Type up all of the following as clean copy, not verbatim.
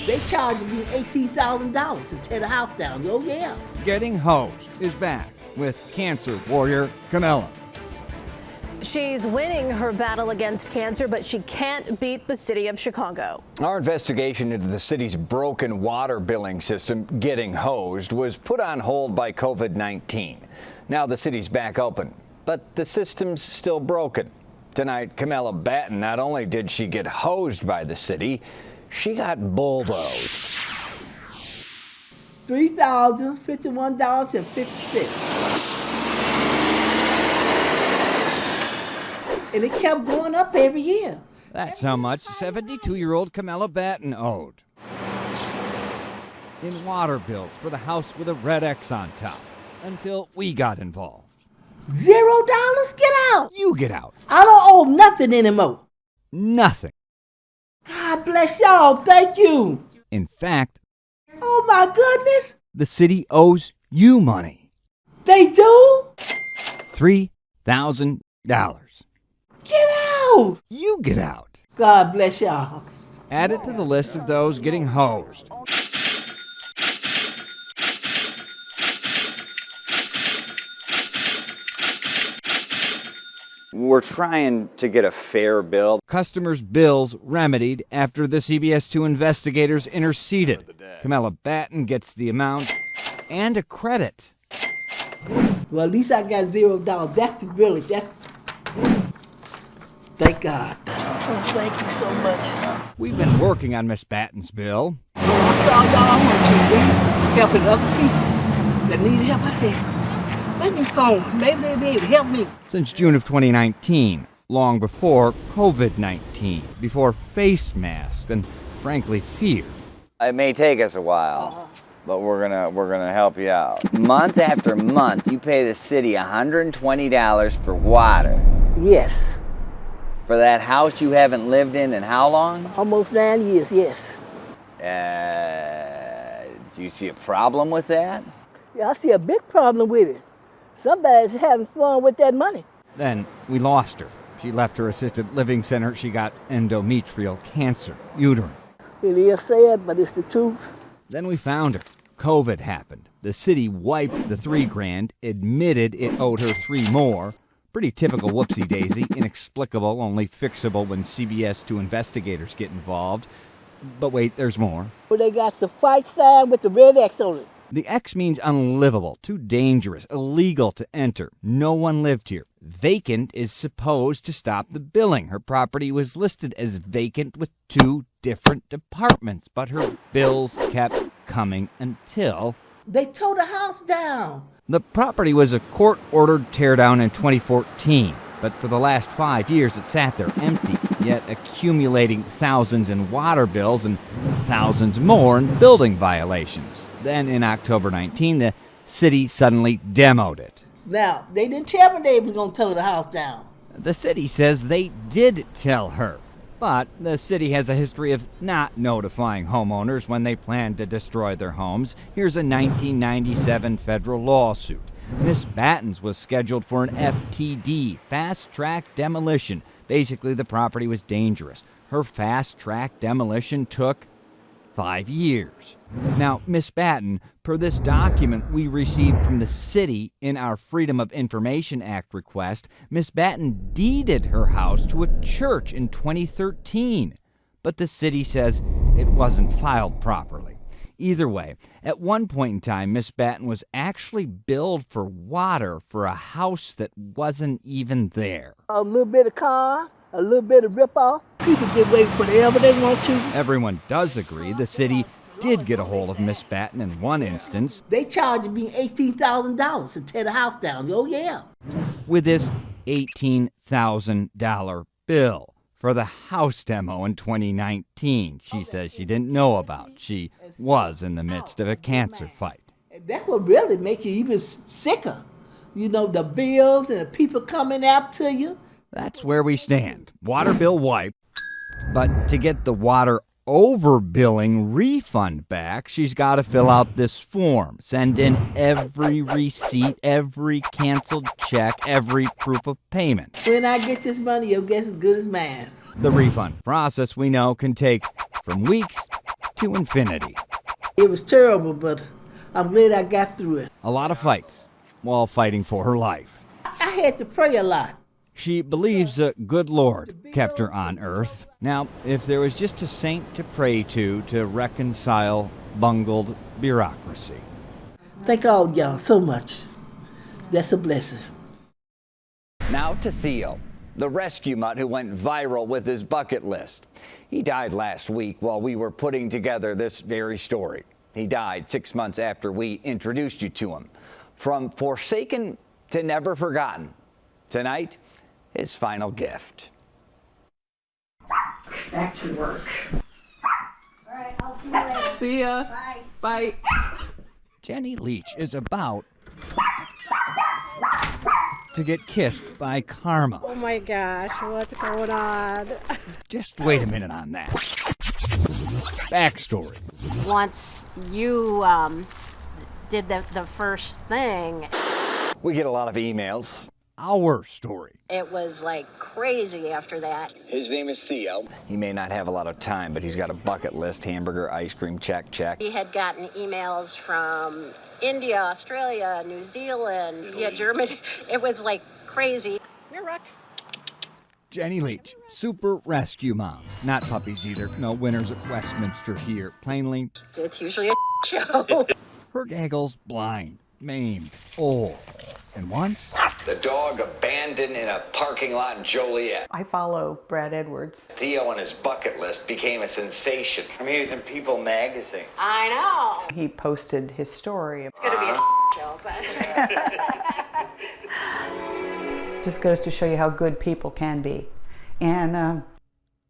They charged me $18,000 to tear the house down. Oh, yeah. Getting hosed is back with cancer warrior Camilla. She's winning her battle against cancer, but she can't beat the city of Chicago. Our investigation into the city's broken water billing system, getting hosed, was put on hold by COVID-19. Now the city's back open, but the system's still broken. Tonight, Camilla Batten, not only did she get hosed by the city, she got bulldozed. $3,051.50. And it kept going up every year. That's how much 72-year-old Camilla Batten owed in water bills for the house with a red X on top until we got involved. $0? Get out. You get out. I don't owe nothing anymore. Nothing. God bless y'all. Thank you. In fact, Oh, my goodness. the city owes you money. They do? $3,000. Get out. You get out. God bless y'all. Add it to the list of those getting hosed. We're trying to get a fair bill. Customers' bills remedied after the CBS2 investigators interceded. Camilla Batten gets the amount and a credit. Well, at least I got $0. That's thank God. Oh, thank you so much. We've been working on Miss Batten's bill. I saw y'all want to helping other people that need help. I said, let me phone. Maybe they'll be able to help me. Since June of 2019, long before COVID-19, before face masks and, frankly, fear. It may take us a while, but we're gonna help you out. Month after month, you pay the city $120 for water. Yes. For that house you haven't lived in how long? Almost 9 years, yes. Do you see a problem with that? Yeah, I see a big problem with it. Somebody's having fun with that money. Then we lost her. She left her assisted living center. She got endometrial cancer, uterine. It is sad, but it's the truth. Then we found her. COVID happened. The city wiped the $3,000, admitted it owed her 3 more. Pretty typical whoopsie-daisy, inexplicable, only fixable when CBS2 investigators get involved. But wait, there's more. Well, they got the white sign with the red X on it. The X means unlivable, too dangerous, illegal to enter. No one lived here. Vacant is supposed to stop the billing. Her property was listed as vacant with 2 different departments, but her bills kept coming until They tore the house down. the property was a court-ordered teardown in 2014. But for the last 5 years, it sat there empty, yet accumulating thousands in water bills and thousands more in building violations. Then in October 19, the city suddenly demoed it. Now, they didn't tell me they was going to tear the house down. The city says they did tell her, but the city has a history of not notifying homeowners when they plan to destroy their homes. Here's a 1997 federal lawsuit. Miss Batten's was scheduled for an FTD, fast-track demolition. Basically, the property was dangerous. Her fast-track demolition took 5 years. Now, Miss Batten, per this document we received from the city in our Freedom of Information Act request, Miss Batten deeded her house to a church in 2013. But the city says it wasn't filed properly. Either way, at one point in time, Miss Batten was actually billed for water for a house that wasn't even there. A little bit of con, a little bit of rip-off. People get away with whatever they want to. Everyone does agree the city did get a hold of Miss Batten in one instance. They charged me $18,000 to tear the house down. Oh, yeah. With this $18,000 bill for the house demo in 2019 she says she didn't know about. She was in the midst of a cancer fight. That would really make you even sicker. You know, the bills and the people coming out to you. That's where we stand. Water bill wipe. But to get the water overbilling refund back, she's got to fill out this form, send in every receipt, every canceled check, every proof of payment. When I get this money, you'll get as good as mine. The refund process, we know, can take from weeks to infinity. It was terrible, but I'm glad I got through it. A lot of fights while fighting for her life. I had to pray a lot. She believes the good Lord kept her on earth. Now, if there was just a saint to pray to reconcile bungled bureaucracy. Thank all y'all so much. That's a blessing. Now to Theo, the rescue mutt who went viral with his bucket list. He died last week while we were putting together this very story. He died 6 months after we introduced you to him. From forsaken to never forgotten. Tonight, his final gift. Back to work. All right, I'll see you later. See ya. Bye. Bye. Jenny Leach is about to get kissed by karma. Oh my gosh, what's going on? Just wait a minute on that. Backstory. Once you did the first thing, We get a lot of emails. Our story. it was like crazy after that. His name is Theo. He may not have a lot of time, but he's got a bucket list: hamburger, ice cream, check, check. He had gotten emails from India, Australia, New Zealand, Germany. It was like crazy. You're right. Jenny Leach, super rescue mom. Not puppies either. No winners at Westminster here. Plainly, It's usually a show. her gaggle's blind, maimed, old. And once, The dog abandoned in a parking lot in Joliet. I follow Brad Edwards. Theo and his bucket list became a sensation. I mean, he was in People magazine. I know. He posted his story. It's gonna be a show, but Just goes to show you how good people can be. And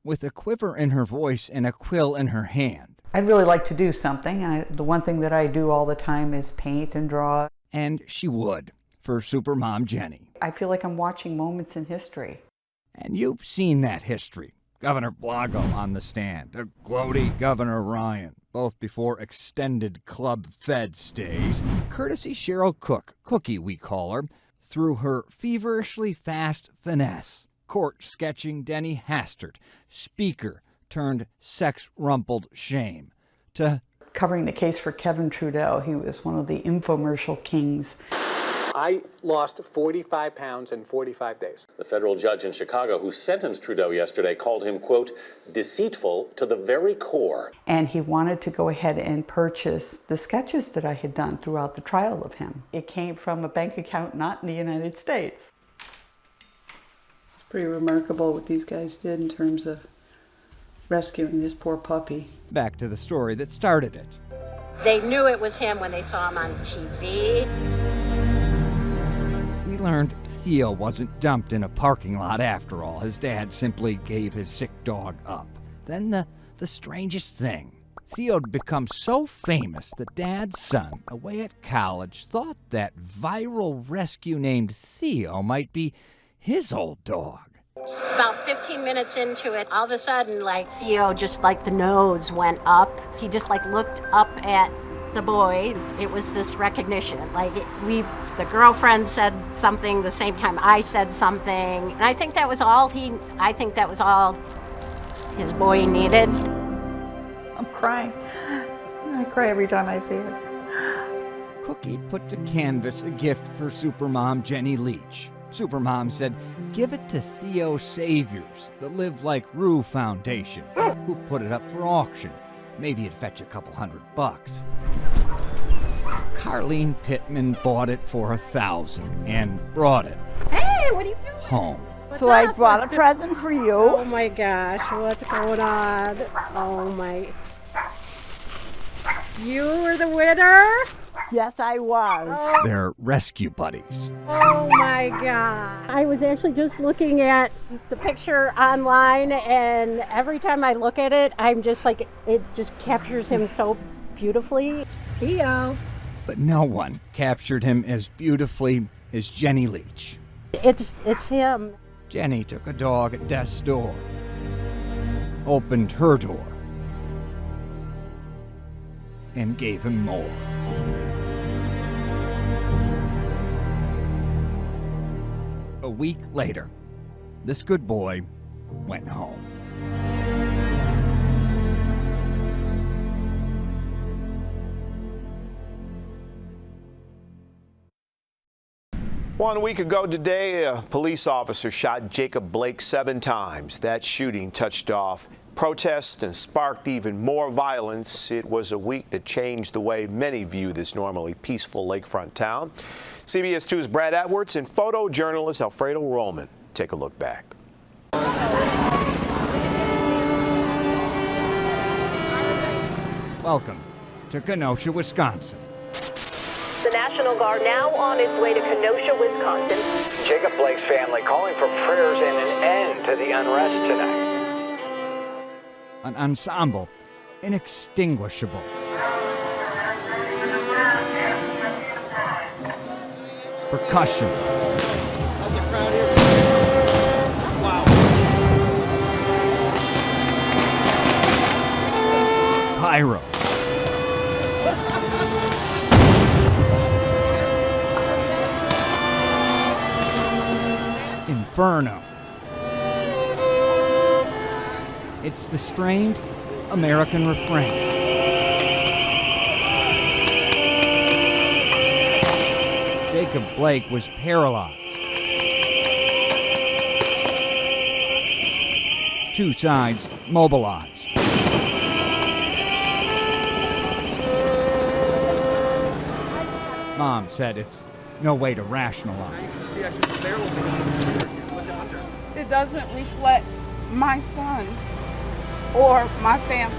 with a quiver in her voice and a quill in her hand, I'd really like to do something. The one thing that I do all the time is paint and draw. and she would, for Supermom Jenny. I feel like I'm watching moments in history. And you've seen that history. Governor Blago on the stand, a gloaty Governor Ryan, both before extended club fed stays. Courtesy Cheryl Cook, Cookie we call her, through her feverishly fast finesse. Court sketching Denny Hastert, speaker turned sex-rumpled shame, to Covering the case for Kevin Trudeau, he was one of the infomercial kings. I lost 45 pounds in 45 days. The federal judge in Chicago who sentenced Trudeau yesterday called him, quote, deceitful to the very core. And he wanted to go ahead and purchase the sketches that I had done throughout the trial of him. It came from a bank account not in the United States. It's pretty remarkable what these guys did in terms of rescuing this poor puppy. back to the story that started it. they knew it was him when they saw him on TV. We learned Theo wasn't dumped in a parking lot after all. His dad simply gave his sick dog up. Then the strangest thing. Theo'd become so famous that Dad's son, away at college, thought that viral rescue named Theo might be his old dog. About 15 minutes into it, all of a sudden, like, Theo, just like the nose went up. He just like looked up at the boy. It was this recognition. Like, the girlfriend said something the same time I said something. And I think that was all his boy needed. I'm crying. I cry every time I see it. Cookie put to canvas a gift for Supermom Jenny Leach. Supermom said, give it to Theo Saviors, the Live Like Rue Foundation, who put it up for auction. Maybe it'd fetch a couple $100. Carlene Pittman bought it for $1,000 and brought it Hey, what are you doing? home. So I brought a present for you. Oh my gosh, what's going on? Oh my. You were the winner? Yes, I was. They're rescue buddies. Oh my God. I was actually just looking at the picture online, and every time I look at it, I'm just like, it just captures him so beautifully. Theo. But no one captured him as beautifully as Jenny Leach. It's him. Jenny took a dog at death's door, opened her door, and gave him more. A week later, this good boy went home. 1 week ago today, a police officer shot Jacob Blake 7 times. That shooting touched off protests and sparked even more violence. It was a week that changed the way many view this normally peaceful lakefront town. CBS 2's Brad Edwards and photojournalist Alfredo Rollman take a look back. Welcome to Kenosha, Wisconsin. The National Guard now on its way to Kenosha, Wisconsin. Jacob Blake's family calling for prayers and an end to the unrest tonight. An ensemble inextinguishable. Percussion. Pyro. Inferno. It's the strained American refrain. Jacob Blake was paralyzed. Two sides mobilized. Mom said it's no way to rationalize. It doesn't reflect my son or my family.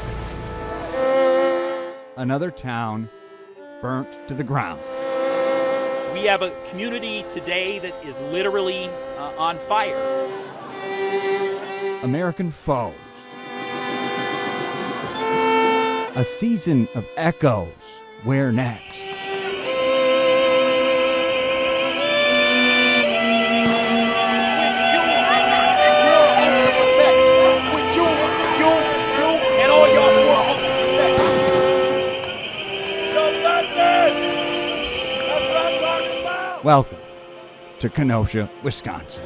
Another town burnt to the ground. We have a community today that is literally on fire. American foes. A season of echoes. Where next? Welcome to Kenosha, Wisconsin.